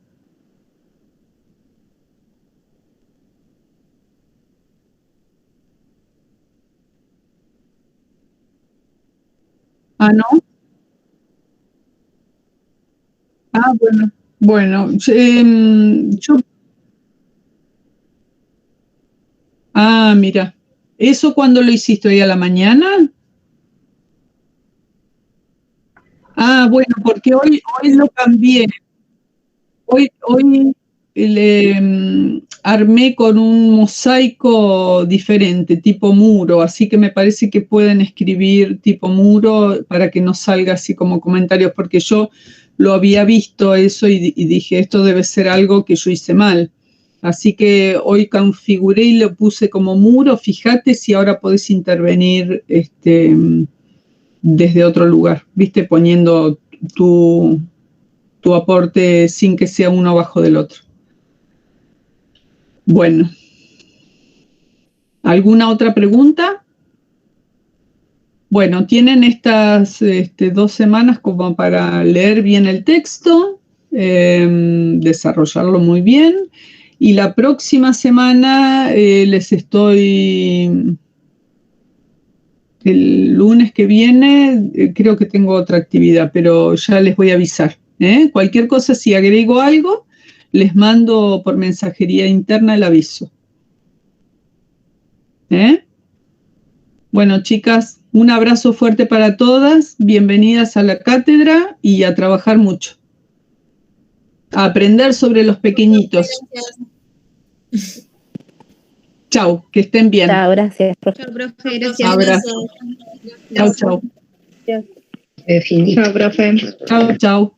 Ah, ¿no? Ah, bueno. Bueno, Ah, mira. ¿Eso cuándo lo hiciste? ¿Hoy a la mañana? Ah, bueno, porque hoy lo cambié. Hoy armé con un mosaico diferente, tipo muro, así que me parece que pueden escribir tipo muro para que no salga así como comentarios, porque yo lo había visto eso y dije, esto debe ser algo que yo hice mal. Así que hoy configuré y lo puse como muro. Fíjate si ahora podés intervenir desde otro lugar, ¿viste? Poniendo tu aporte sin que sea uno abajo del otro. Bueno, ¿alguna otra pregunta? Bueno, tienen estas 2 semanas como para leer bien el texto, desarrollarlo muy bien, y la próxima semana el lunes que viene, creo que tengo otra actividad, pero ya les voy a avisar. Cualquier cosa, si agrego algo, les mando por mensajería interna el aviso. Bueno, chicas, un abrazo fuerte para todas, bienvenidas a la cátedra y a trabajar mucho. A aprender sobre los pequeñitos. Chau, que estén bien.
Chao, gracias, profe.
Chao, profe, gracias.
Abrazo. Chau, chau.
Chao, profe.
Chau, chau.